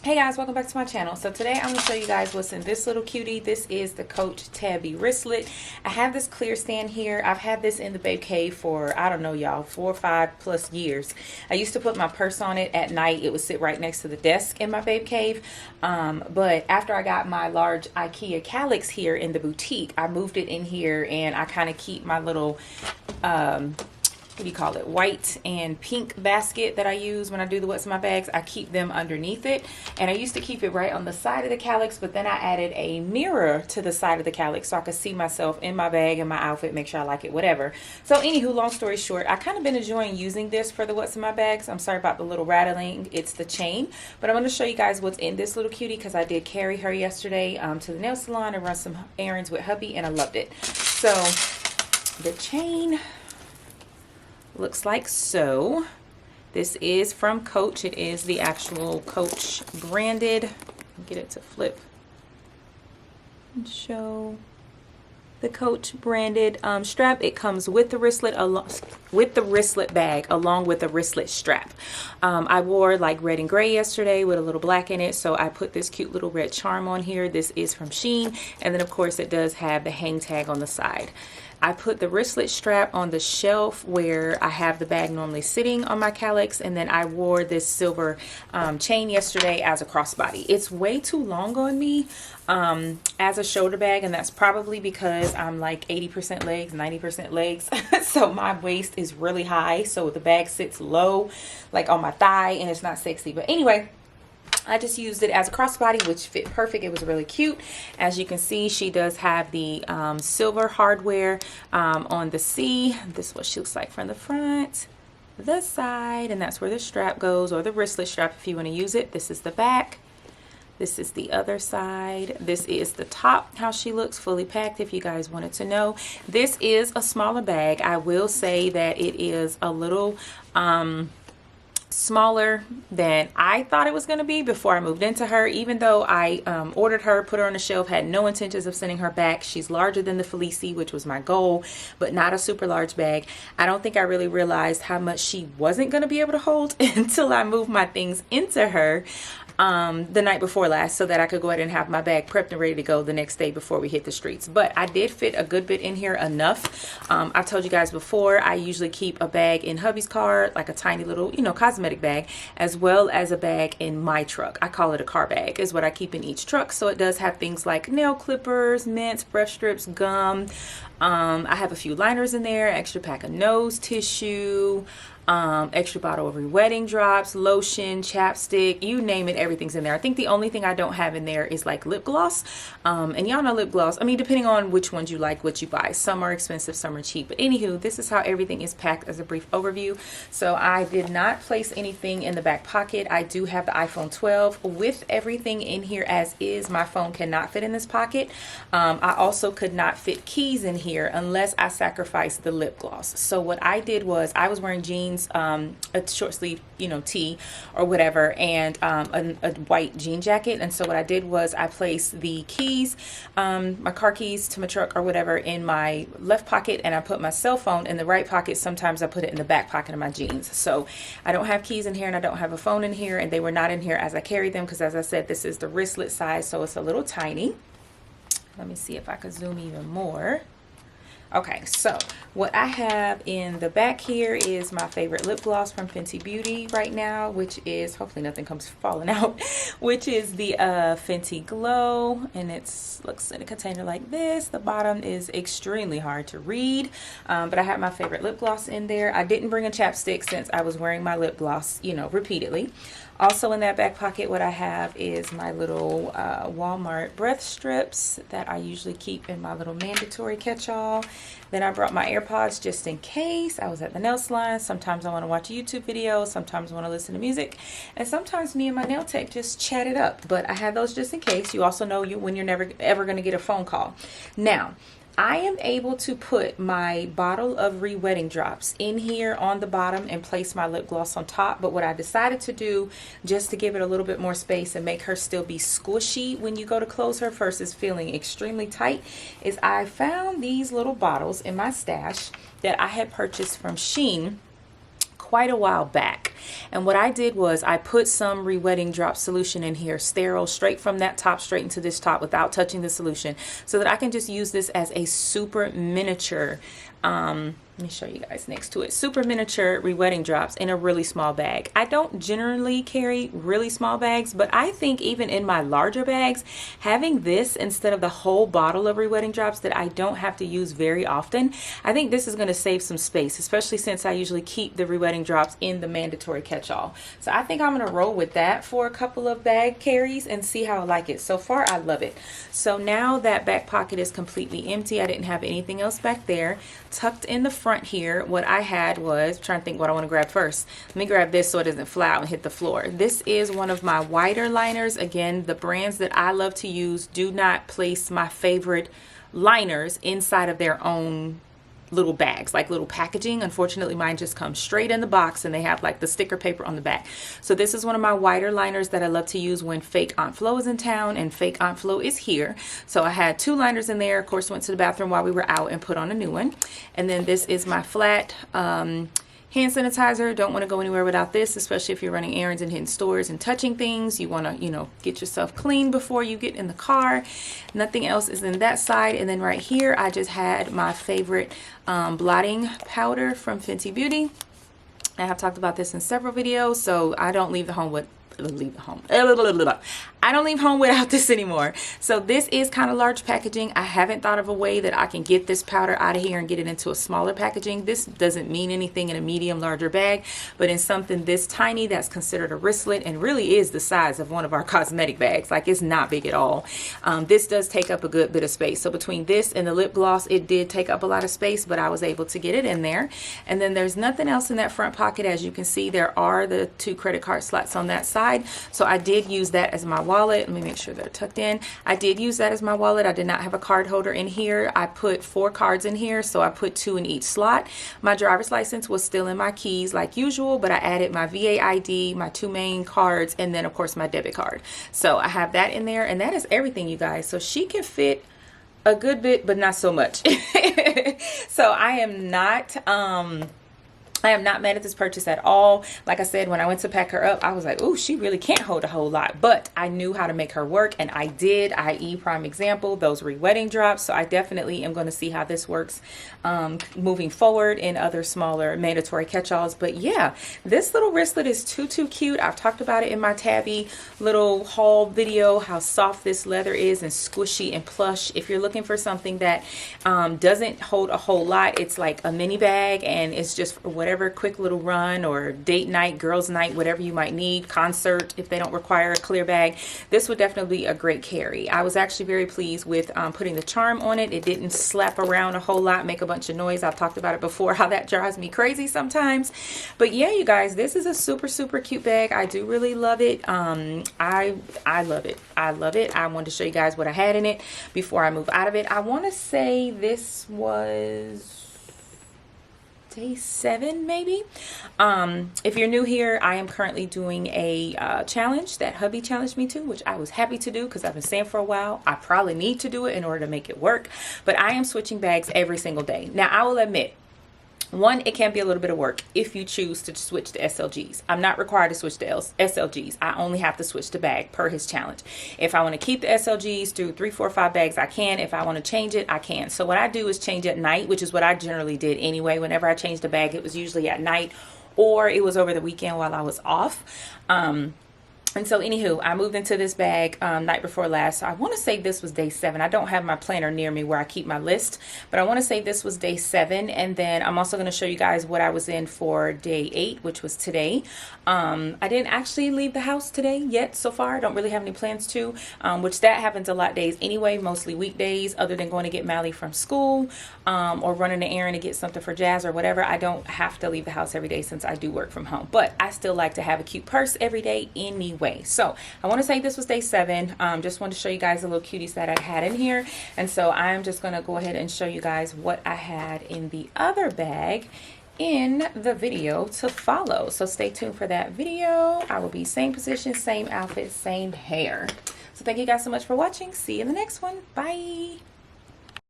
Hey guys, welcome back to my channel. So today I'm going to show you guys what's in this little cutie. This is the Quilted Tabby Wristlet. I have this clear stand here. I've had this in the babe cave for, I don't know y'all, 4 or 5 plus years. I used to put my purse on it at night. It would sit right next to the desk in my babe cave. But after I got my large IKEA calyx here in the boutique, I moved it in here and I kind of keep my little what do you call it, white and pink basket that I use when I do the what's in my bags. I keep them underneath it, and I used to keep it right on the side of the calyx, but then I added a mirror to the side of the calyx so I could see myself in my bag and my outfit, make sure I like it, whatever. So anywho, long story short, I kind of been enjoying using this for the what's in my bags. I'm sorry about the little rattling, it's the chain, but I'm going to show you guys what's in this little cutie because I did carry her yesterday to the nail salon and run some errands with hubby, and I loved it. So the chain looks like so. This is from Coach. It is the actual Coach branded. Get it to flip and show the Coach branded strap. It comes with the wristlet bag along with the wristlet strap. I wore like red and gray yesterday with a little black in it, so I put this cute little red charm on here. This is from Shein, and then of course it does have the hang tag on the side. I put the wristlet strap on the shelf where I have the bag normally sitting on my calyx, and then I wore this silver chain yesterday as a crossbody. It's way too long on me as a shoulder bag, and that's probably because I'm like 80% legs, 90% legs. So my waist is really high, so the bag sits low like on my thigh, and it's not sexy. But anyway, I just used it as a crossbody, which fit perfect. It was really cute. As you can see, she does have the silver hardware on the C. This is what she looks like from the front, the side, and that's where the strap goes, or the wristlet strap if you want to use it. This is the back. This is the other side. This is the top, how she looks, fully packed, if you guys wanted to know. This is a smaller bag. I will say that it is a little smaller than I thought it was going to be before I moved into her. Even though I ordered her, put her on the shelf, had no intentions of sending her back. She's larger than the Felici, which was my goal, but not a super large bag. I don't think I really realized how much she wasn't going to be able to hold until I moved my things into her the night before last, so that I could go ahead and have my bag prepped and ready to go the next day before we hit the streets. But I did fit a good bit in here, enough. I've told you guys before, I usually keep a bag in hubby's car, like a tiny little, you know, cosmetic bag, as well as a bag in my truck. I call it a car bag, is what I keep in each truck. So it does have things like nail clippers, mints, brush strips, gum. I have a few liners in there, extra pack of nose tissue, extra bottle of re-wetting drops, lotion, chapstick, you name it, everything's in there. I think the only thing I don't have in there is like lip gloss, and y'all know lip gloss, I mean, depending on which ones you like, what you buy, some are expensive, some are cheap. But anywho, this is how everything is packed as a brief overview. So I did not place anything in the back pocket. I do have the iPhone 12 with everything in here as is. My phone cannot fit in this pocket. I also could not fit keys in here unless I sacrificed the lip gloss. So what I did was, I was wearing jeans, a short sleeve, you know, tee or whatever, and a white jean jacket. And so what I did was I placed the keys, my car keys to my truck or whatever, in my left pocket, and I put my cell phone in the right pocket. Sometimes I put it in the back pocket of my jeans. So I don't have keys in here, and I don't have a phone in here, and they were not in here as I carried them, because as I said, this is the wristlet size, so it's a little tiny. Let me see if I could zoom even more. Okay, so what I have in the back here is my favorite lip gloss from Fenty Beauty right now, which is, hopefully nothing comes falling out, which is the Fenty Glow, and it looks in a container like this. The bottom is extremely hard to read, but I have my favorite lip gloss in there. I didn't bring a chapstick since I was wearing my lip gloss, you know, repeatedly. Also in that back pocket, what I have is my little Walmart breath strips that I usually keep in my little mandatory catch-all. Then I brought my AirPods just in case. I was at the nail salon. Sometimes I want to watch a YouTube video. Sometimes I want to listen to music. And sometimes me and my nail tech just chat it up. But I have those just in case. You also know when you're never ever going to get a phone call. Now, I am able to put my bottle of re-wetting drops in here on the bottom and place my lip gloss on top. But what I decided to do, just to give it a little bit more space and make her still be squishy when you go to close her versus feeling extremely tight, is I found these little bottles in my stash that I had purchased from Shein quite a while back. And what I did was I put some re-wetting drop solution in here, sterile, straight from that top straight into this top without touching the solution, so that I can just use this as a super miniature, let me show you guys next to it, super miniature re-wetting drops in a really small bag. I don't generally carry really small bags, but I think even in my larger bags, having this instead of the whole bottle of re-wetting drops that I don't have to use very often, I think this is going to save some space, especially since I usually keep the re-wetting drops in the mandatory catch-all. So I think I'm going to roll with that for a couple of bag carries and see how I like it. So far, I love it. So now that back pocket is completely empty, I didn't have anything else back there. Tucked in the front here, what I had was, I'm trying to think what I want to grab first. Let me grab this so it doesn't fly out and hit the floor. This is one of my wider liners. Again, the brands that I love to use do not place my favorite liners inside of their own little bags, like little packaging. Unfortunately, mine just comes straight in the box and they have like the sticker paper on the back. So this is one of my wider liners that I love to use when fake Aunt Flo is in town, and fake Aunt Flo is here. So I had 2 liners in there. Of course, went to the bathroom while we were out and put on a new one. And then this is my flat hand sanitizer. Don't want to go anywhere without this, especially if you're running errands and hitting stores and touching things. You want to, you know, get yourself clean before you get in the car. Nothing else is in that side. And then right here, I just had my favorite blotting powder from Fenty Beauty. I have talked about this in several videos, so I don't leave the home with I don't leave home without this anymore. So this is kind of large packaging. I haven't thought of a way that I can get this powder out of here and get it into a smaller packaging. This doesn't mean anything in a medium larger bag, but in something this tiny that's considered a wristlet and really is the size of one of our cosmetic bags, like it's not big at all. This does take up a good bit of space. So between this and the lip gloss, it did take up a lot of space, but I was able to get it in there. And then there's nothing else in that front pocket. As you can see, there are the 2 credit card slots on that side. So I did use that as my wallet. Let me make sure they're tucked in. I did use that as my wallet. I did not have a card holder in here. I put 4 cards in here, so I put 2 in each slot. My driver's license was still in my keys like usual, but I added my VA ID, my 2 main cards, and then of course my debit card. So I have that in there, and that is everything, you guys. So she can fit a good bit, but not so much. So I am not mad at this purchase at all. Like I said, when I went to pack her up, I was like, oh, she really can't hold a whole lot. But I knew how to make her work, and I did, i.e. prime example, those re-wetting drops. So I definitely am going to see how this works moving forward in other smaller mandatory catch-alls. But yeah, this little wristlet is too cute. I've talked about it in my Tabby little haul video, how soft this leather is and squishy and plush. If you're looking for something that doesn't hold a whole lot, it's like a mini bag and it's just for whatever quick little run or date night, girls night, whatever you might need, concert, if they don't require a clear bag, this would definitely be a great carry. I was actually very pleased with putting the charm on it. It didn't slap around a whole lot, make a bunch of noise. I've talked about it before, how that drives me crazy sometimes. But yeah, you guys, this is a super cute bag. I do really love it. I love it. I love it. I wanted to show you guys what I had in it before I move out of it. I want to say this was day 7 maybe. If you're new here, I am currently doing a challenge that hubby challenged me to, which I was happy to do because I've been saying for a while I probably need to do it in order to make it work. But I am switching bags every single day. Now I will admit, one, it can be a little bit of work if you choose to switch to SLGs. I'm not required to switch to SLGs. I only have to switch to bag per his challenge. If I want to keep the SLGs through 3, 4, 5 bags, I can. If I want to change it, I can. So what I do is change at night, which is what I generally did anyway. Whenever I changed a bag, it was usually at night or it was over the weekend while I was off. And so anywho, I moved into this bag night before last. So I want to say this was day 7. I don't have my planner near me where I keep my list, but I want to say this was day 7. And then I'm also going to show you guys what I was in for day 8, which was today. I didn't actually leave the house today yet so far. I don't really have any plans to, which that happens a lot days anyway, mostly weekdays, other than going to get Mally from school or running an errand to get something for Jazz or whatever. I don't have to leave the house every day since I do work from home, but I still like to have a cute purse every day anyway. So I want to say this was day 7. Just wanted to show you guys the little cuties that I had in here. And so I'm just going to go ahead and show you guys what I had in the other bag in the video to follow. So stay tuned for that video. I will be same position, same outfit, same hair. So thank you guys so much for watching. See you in the next one. Bye.